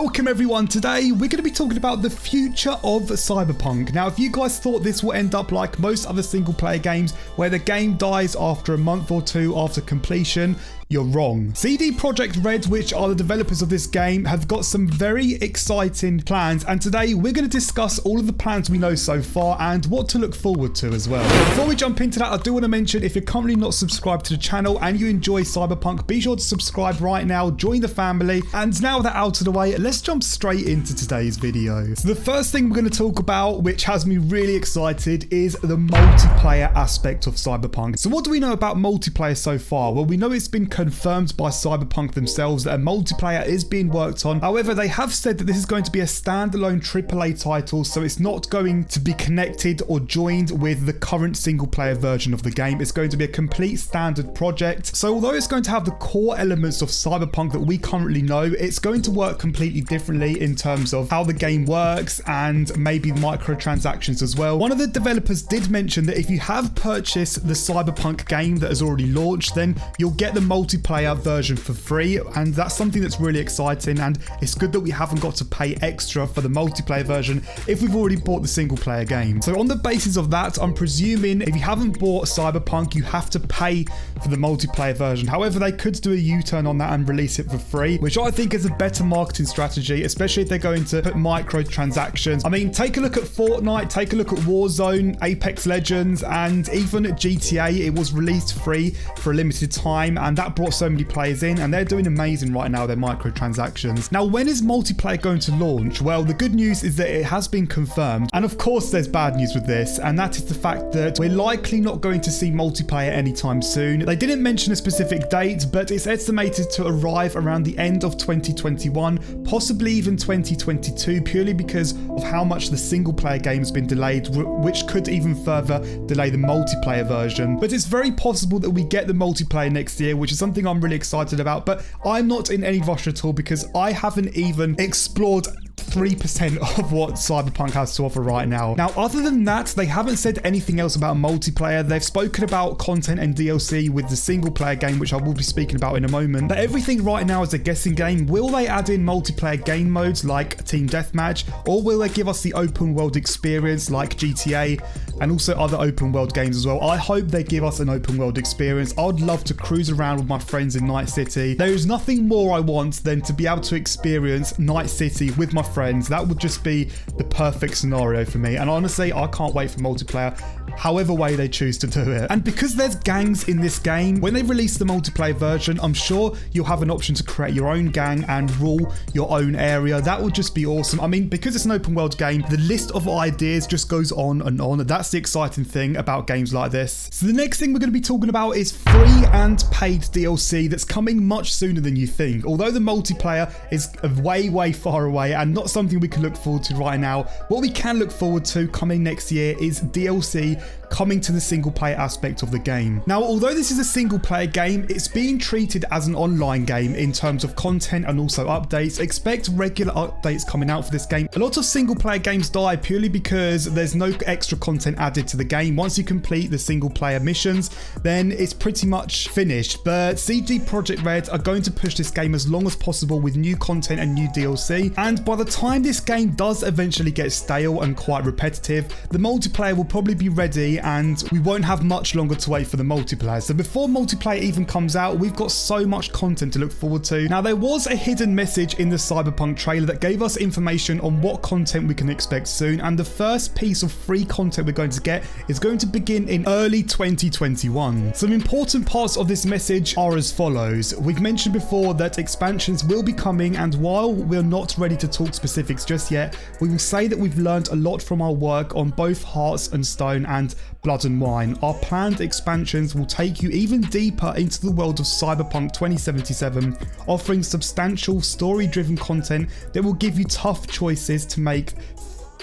Welcome everyone. Today we're going to be talking about the future of Cyberpunk. Now if you guys thought this will end up like most other single player games where the game dies after a month or two after completion, you're wrong. CD Projekt Red, which are the developers of this game, have got some very exciting plans, and today we're going to discuss all of the plans we know so far and what to look forward to as well. Before we jump into that, I do want to mention if you're currently not subscribed to the channel and you enjoy Cyberpunk, be sure to subscribe right now, join the family, and now that out of the way, let's jump straight into today's video. So the first thing we're going to talk about, which has me really excited, is the multiplayer aspect of Cyberpunk. So what do we know about multiplayer so far? Well, we know it's been confirmed by Cyberpunk themselves that a multiplayer is being worked on. However, they have said that this is going to be a standalone AAA title, so it's not going to be connected or joined with the current single player version of the game. It's going to be a complete standard project. So although it's going to have the core elements of Cyberpunk that we currently know, it's going to work completely differently in terms of how the game works and maybe microtransactions as well. One of the developers did mention that if you have purchased the Cyberpunk game that has already launched, then you'll get the multiplayer version for free, and that's something that's really exciting, and it's good that we haven't got to pay extra for the multiplayer version if we've already bought the single player game. So on the basis of that, I'm presuming if you haven't bought Cyberpunk, you have to pay for the multiplayer version. However, they could do a U-turn on that and release it for free, which I think is a better marketing strategy, especially if they're going to put microtransactions. I mean, take a look at Fortnite, take a look at Warzone, Apex Legends, and even at GTA. It was released free for a limited time, and that brought so many players in, and they're doing amazing right now, their microtransactions. Now, when is multiplayer going to launch? Well, the good news is that it has been confirmed, and of course there's bad news with this, and that is the fact that we're likely not going to see multiplayer anytime soon. They didn't mention a specific date, but it's estimated to arrive around the end of 2021, possibly even 2022, purely because of how much the single player game has been delayed, which could even further delay the multiplayer version. But it's very possible that we get the multiplayer next year, which is something I'm really excited about, but I'm not in any rush at all because I haven't even explored 3% of what Cyberpunk has to offer right now. Now, other than that, they haven't said anything else about multiplayer. They've spoken about content and DLC with the single player game, which I will be speaking about in a moment. But everything right now is a guessing game. Will they add in multiplayer game modes like Team Deathmatch, or will they give us the open world experience like GTA and also other open world games as well? I hope they give us an open world experience. I'd love to cruise around with my friends in Night City. There is nothing more I want than to be able to experience Night City with my friends. That would just be the perfect scenario for me, and honestly I can't wait for multiplayer however way they choose to do it. And because there's gangs in this game, when they release the multiplayer version, I'm sure you'll have an option to create your own gang and rule your own area. That would just be awesome. I mean, because it's an open world game, the list of ideas just goes on and on. That's the exciting thing about games like this. So the next thing we're going to be talking about is free and paid DLC that's coming much sooner than you think. Although the multiplayer is way far away and not something we can look forward to right now, what we can look forward to coming next year is DLC coming to the single player aspect of the game. Now, although this is a single player game, it's being treated as an online game in terms of content and also updates. Expect regular updates coming out for this game. A lot of single player games die purely because there's no extra content added to the game. Once you complete the single player missions, then it's pretty much finished. But CD Projekt Red are going to push this game as long as possible with new content and new DLC. And by the time this game does eventually get stale and quite repetitive, the multiplayer will probably be ready and we won't have much longer to wait for the multiplayer. So before multiplayer even comes out, we've got so much content to look forward to. Now, there was a hidden message in the Cyberpunk trailer that gave us information on what content we can expect soon, and the first piece of free content we're going to get is going to begin in early 2021. Some important parts of this message are as follows. We've mentioned before that expansions will be coming, and while we're not ready to talk specifics just yet, we will say that we've learned a lot from our work on both Hearts and Stone and Blood and Wine. Our planned expansions will take you even deeper into the world of Cyberpunk 2077, offering substantial story-driven content that will give you tough choices to make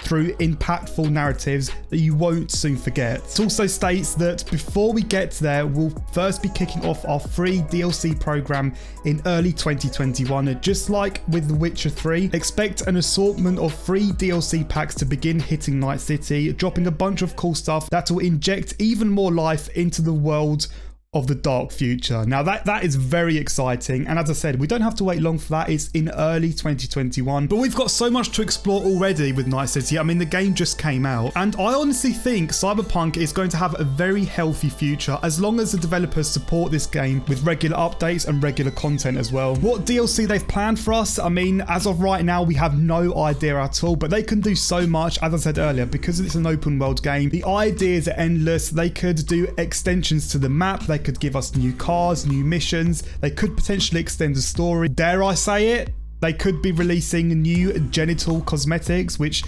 through impactful narratives that you won't soon forget. It also states that before we get there, we'll first be kicking off our free DLC program in early 2021. And just like with The Witcher 3, expect an assortment of free DLC packs to begin hitting Night City, dropping a bunch of cool stuff that will inject even more life into the world of the dark future. Now that is very exciting, and as I said, we don't have to wait long for that. It's in early 2021, but we've got so much to explore already with Night City. I mean, the game just came out, and I honestly think Cyberpunk is going to have a very healthy future as long as the developers support this game with regular updates and regular content as well. What DLC they've planned for us, I mean, as of right now, we have no idea at all, but they can do so much. As I said earlier, because it's an open world game, the ideas are endless. They could do extensions to the map, they could give us new cars, new missions, they could potentially extend the story. Dare I say it? They could be releasing new genital cosmetics, which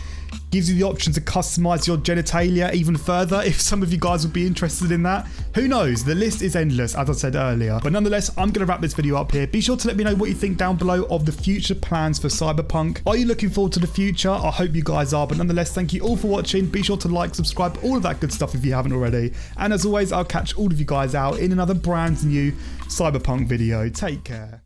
gives you the option to customize your genitalia even further, if some of you guys would be interested in that. Who knows? The list is endless, as I said earlier. But nonetheless, I'm going to wrap this video up here. Be sure to let me know what you think down below of the future plans for Cyberpunk. Are you looking forward to the future? I hope you guys are. But nonetheless, thank you all for watching. Be sure to like, subscribe, all of that good stuff if you haven't already. And as always, I'll catch all of you guys out in another brand new Cyberpunk video. Take care.